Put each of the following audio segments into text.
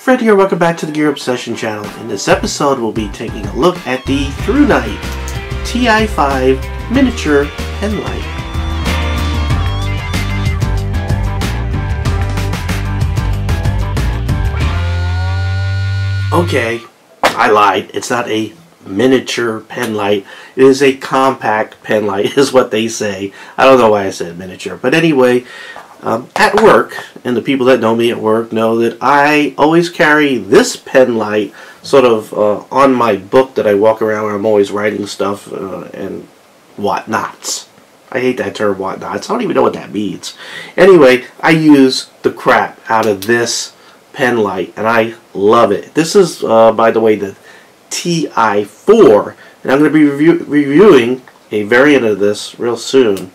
Fred here, welcome back to the Gear Obsession channel. In this episode, we'll be taking a look at the ThruNite Ti5 miniature Penlight. Okay, I lied. It's not a miniature penlight. It is a compact penlight, is what they say. I don't know why I said miniature, but anyway, at work, and the people that know me at work know that I always carry this penlight sort of on my book that I walk around where I'm always writing stuff and whatnots. I hate that term, whatnots. I don't even know what that means. Anyway, I use the crap out of this penlight, and I love it. This is, by the way, the Ti5, and I'm going to be reviewing a variant of this real soon.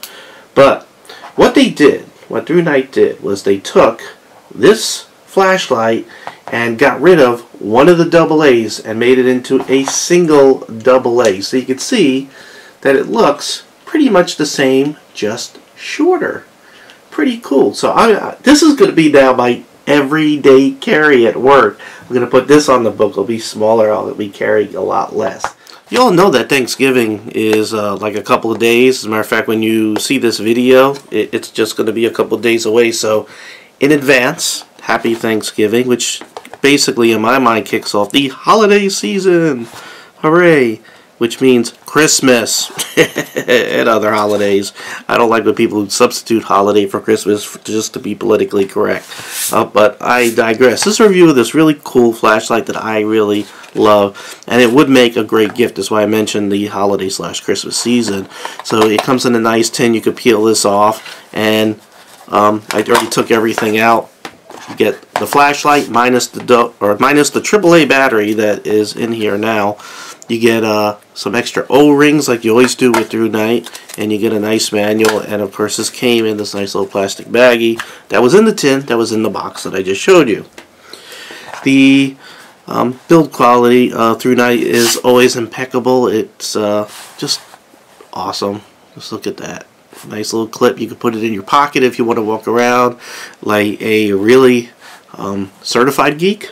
But what ThruNite did was they took this flashlight and got rid of one of the AA's and made it into a single AA. So you can see that it looks pretty much the same, just shorter. Pretty cool. So this is going to be now my everyday carry at work. I'm going to put this on the book. It'll be smaller. I'll be carrying a lot less. You all know that Thanksgiving is like a couple of days. As a matter of fact, when you see this video, it's just going to be a couple of days away. So, in advance, happy Thanksgiving, which basically in my mind kicks off the holiday season. Hooray! Which means Christmas and other holidays. I don't like when people substitute holiday for Christmas just to be politically correct. But I digress. This is a review of this really cool flashlight that I really love, and it would make a great gift. That's why I mentioned the holiday/Christmas season. So it comes in a nice tin. You could peel this off, and I already took everything out. You get the flashlight minus the AAA battery that is in here now. You get some extra O-rings like you always do with ThruNite, and you get a nice manual, and of course this came in this nice little plastic baggie that was in the tin, that was in the box that I just showed you. The build quality ThruNite is always impeccable. It's just awesome. Just look at that. Nice little clip. You can put it in your pocket if you want to walk around like a really certified geek.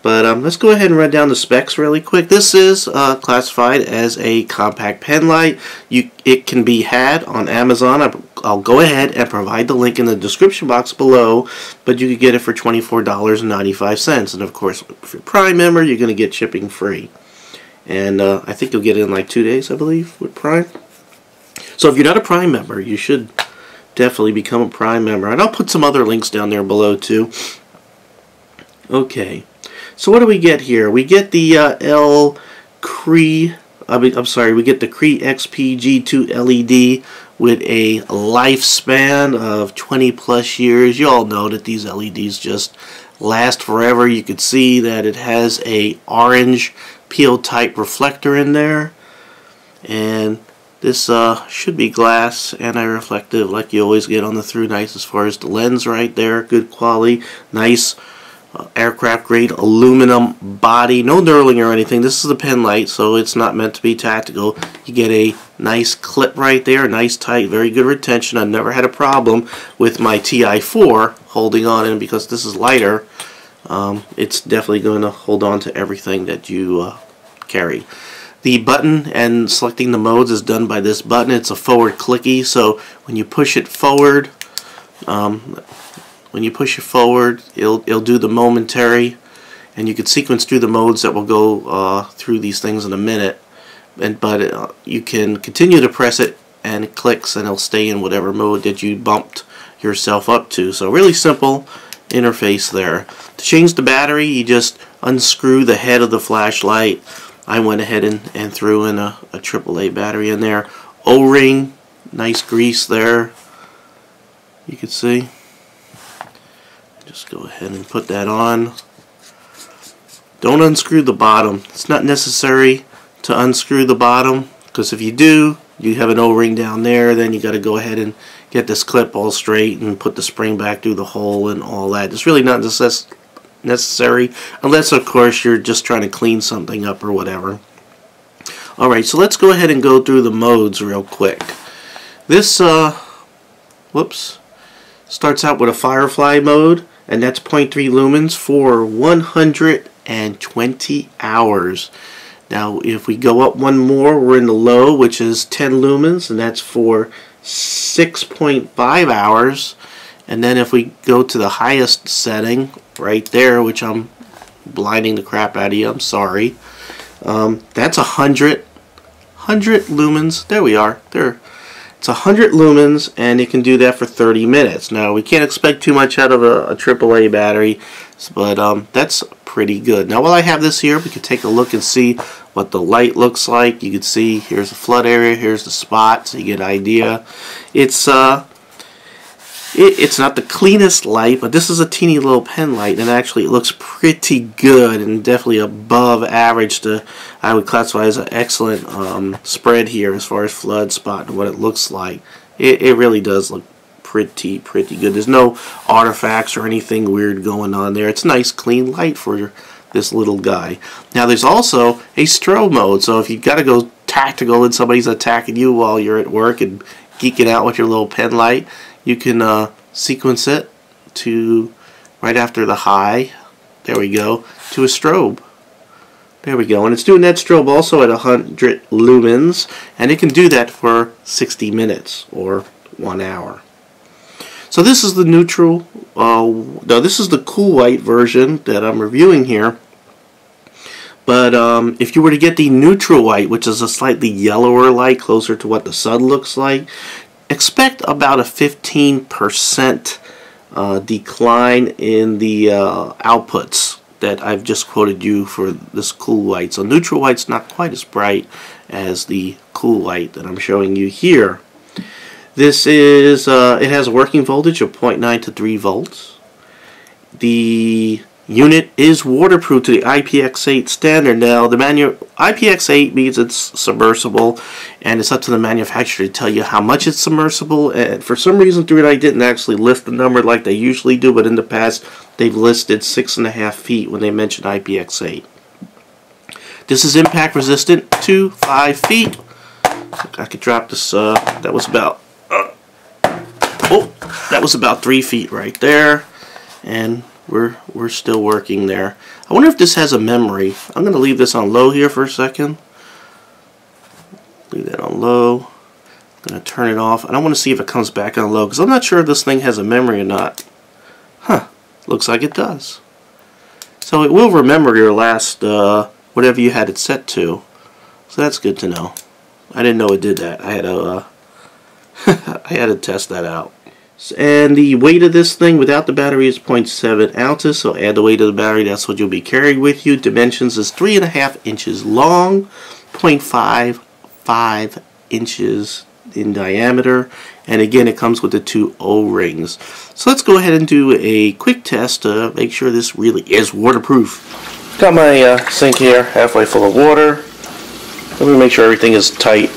But let's go ahead and run down the specs really quick. This is classified as a compact penlight. It can be had on Amazon. I'll go ahead and provide the link in the description box below, but you can get it for $24.95. And of course, if you're a Prime member, you're going to get shipping free. And I think you'll get it in like 2 days, I believe, with Prime. So if you're not a Prime member, you should definitely become a Prime member. And I'll put some other links down there below too. Okay. So what do we get here? We get the Cree XP-G2 LED with a lifespan of 20 plus years. You all know that these LEDs just last forever. You can see that it has a orange peel type reflector in there, and this should be glass anti-reflective like you always get on the ThruNite as far as the lens right there. Good quality, nice aircraft grade aluminum body, no knurling or anything. This is a penlight, so it's not meant to be tactical. You get a nice clip right there, nice tight, very good retention. I've never had a problem with my Ti4 holding on in, because this is lighter. It's definitely going to hold on to everything that you carry. The button and selecting the modes is done by this button. It's a forward clicky, so when you push it forward, it'll do the momentary, and you can sequence through the modes that will go through these things in a minute. But you can continue to press it, and it clicks, and it'll stay in whatever mode that you bumped yourself up to. So really simple interface there. To change the battery, you just unscrew the head of the flashlight. I went ahead and threw in a AAA battery in there. O-ring, nice grease there. You can see. Just go ahead and put that on. Don't unscrew the bottom. It's not necessary to unscrew the bottom, because if you do, you have an O-ring down there. Then you got to go ahead and get this clip all straight and put the spring back through the hole and all that. It's really not necessary, unless of course you're just trying to clean something up or whatever. Alright, so let's go ahead and go through the modes real quick. This starts out with a Firefly mode, and that's 0.3 lumens for 120 hours. Now if we go up one more, we're in the low, which is 10 lumens, and that's for 6.5 hours. And then if we go to the highest setting right there, which I'm blinding the crap out of you, I'm sorry, that's 100 lumens. There we are. There. It's 100 lumens, and it can do that for 30 minutes. Now, we can't expect too much out of a AAA battery, but that's pretty good. Now, while I have this here, we can take a look and see what the light looks like. You can see here's the flood area, here's the spot, so you get an idea. It's not the cleanest light, but this is a teeny little pen light, and actually it looks pretty good and definitely above average. I would classify as an excellent spread here as far as flood spot and what it looks like. It really does look pretty good. There's no artifacts or anything weird going on there. It's nice clean light for this little guy. Now there's also a strobe mode, so if you've got to go tactical and somebody's attacking you while you're at work and geeking out with your little pen light, you can sequence it to right after the high, there we go, to a strobe. There we go, and it's doing that strobe also at 100 lumens, and it can do that for 60 minutes or 1 hour. So this is the neutral, no, this is the cool white version that I'm reviewing here. But if you were to get the neutral white, which is a slightly yellower light, closer to what the sun looks like, expect about a 15% decline in the outputs that I've just quoted you for this cool white. So neutral white's not quite as bright as the cool white that I'm showing you here. This is, it has a working voltage of 0.9 to 3 volts. The unit is waterproof to the IPX8 standard. Now, the IPX8 means it's submersible, and it's up to the manufacturer to tell you how much it's submersible. And for some reason, ThruNite didn't actually list the number like they usually do, but in the past, they've listed 6.5 feet when they mention IPX8. This is impact resistant to 5 feet. I could drop this. That was about. That was about 3 feet right there, and we're still working there. I wonder if this has a memory. I'm going to leave this on low here for a second. Leave that on low. I'm going to turn it off. I don't want to see if it comes back on low, because I'm not sure if this thing has a memory or not. Huh. Looks like it does. So it will remember your last, whatever you had it set to. So that's good to know. I didn't know it did that. I had to, I had to test that out. And the weight of this thing without the battery is 0.7 ounces, so add the weight of the battery, that's what you'll be carrying with you. Dimensions is 3.5 inches long, 0.55 inches in diameter, and again it comes with the 2 O-rings. So let's go ahead and do a quick test to make sure this really is waterproof. Got my sink here halfway full of water. Let me make sure everything is tight.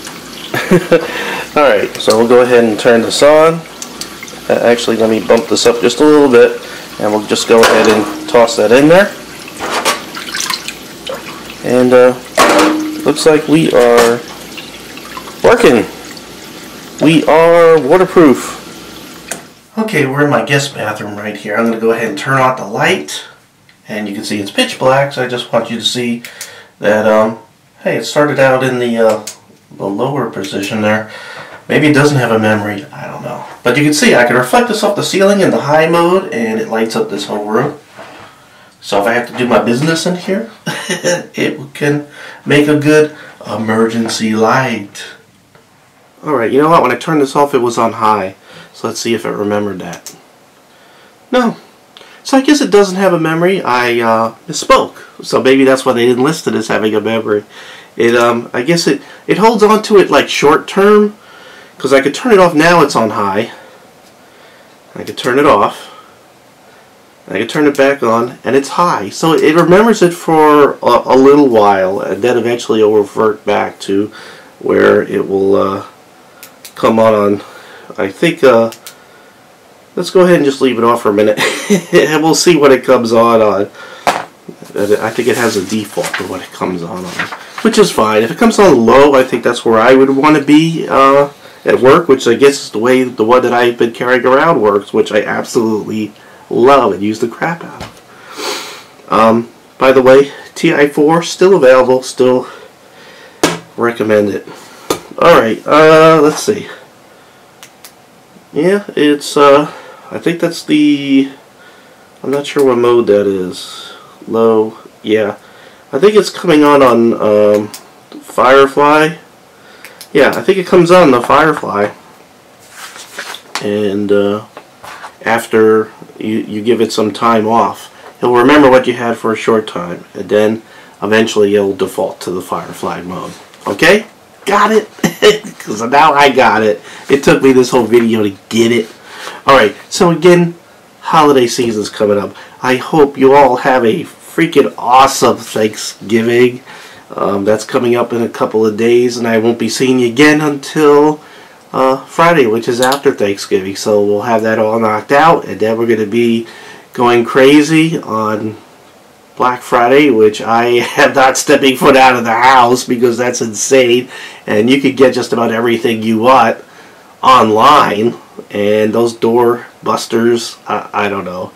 Alright, so we'll go ahead and turn this on. Actually, let me bump this up just a little bit, and we'll just go ahead and toss that in there. And looks like we are working. We are waterproof. Okay, we're in my guest bathroom right here. I'm going to go ahead and turn off the light, and you can see it's pitch black. So I just want you to see that. Hey, it started out in the lower position there. Maybe it doesn't have a memory, I don't know. But you can see I can reflect this off the ceiling in the high mode, and it lights up this whole room. So if I have to do my business in here, it can make a good emergency light. Alright, you know what? When I turned this off, it was on high. So let's see if it remembered that. No. So I guess it doesn't have a memory. I misspoke. So maybe that's why they didn't list it as having a memory. I guess it holds on to it like short term. Because I could turn it off now, it's on high. I could turn it off. I could turn it back on, and it's high. So it remembers it for a little while, and then eventually it will revert back to where it will come on. I think, let's go ahead and just leave it off for a minute, and we'll see what it comes on. I think it has a default of what it comes on, which is fine. If it comes on low, I think that's where I would want to be at work, which I guess is the way the one that I've been carrying around works, which I absolutely love and use the crap out of. By the way, Ti4 still available, still recommend it. Alright, let's see. Yeah, it's, I think that's the, I'm not sure what mode that is. Low, yeah. I think it's coming on Firefly. Yeah, I think it comes on the Firefly. And after you give it some time off, it'll remember what you had for a short time, and then eventually it'll default to the Firefly mode. Okay? Got it? Because now I got it. It took me this whole video to get it. Alright, so again, holiday season's coming up. I hope you all have a freaking awesome Thanksgiving. That's coming up in a couple of days, and I won't be seeing you again until Friday, which is after Thanksgiving. So we'll have that all knocked out, and then we're going to be going crazy on Black Friday, which I am not stepping foot out of the house because that's insane. And you could get just about everything you want online, and those door busters, I don't know.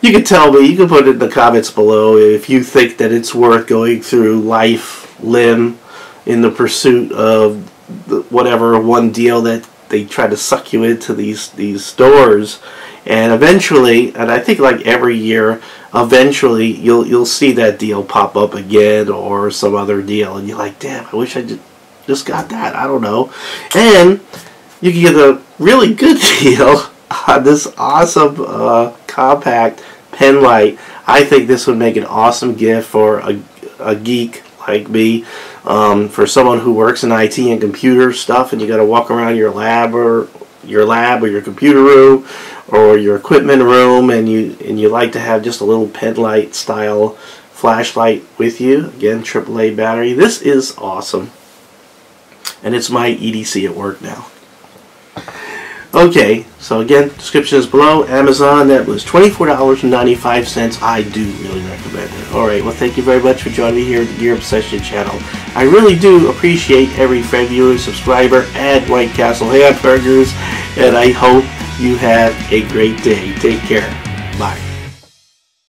You can tell me, you can put it in the comments below if you think that it's worth going through life, limb, in the pursuit of whatever one deal that they try to suck you into these stores. And eventually, and I think like every year, eventually you'll see that deal pop up again or some other deal, and you're like, damn, I wish I just got that. I don't know. And you can get a really good deal on this awesome compact Penlight. I think this would make an awesome gift for a geek like me, for someone who works in IT and computer stuff, and you got to walk around your lab or your computer room or your equipment room, and you like to have just a little Penlight style flashlight with you. Again, AAA battery. This is awesome, and it's my EDC at work now. Okay, so again, description is below. Amazon, that was $24.95. I do really recommend it. Alright, well, thank you very much for joining me here at the Gear Obsession channel. I really do appreciate every friend, viewer, subscriber, and White Castle hamburgers, and I hope you have a great day. Take care. Bye.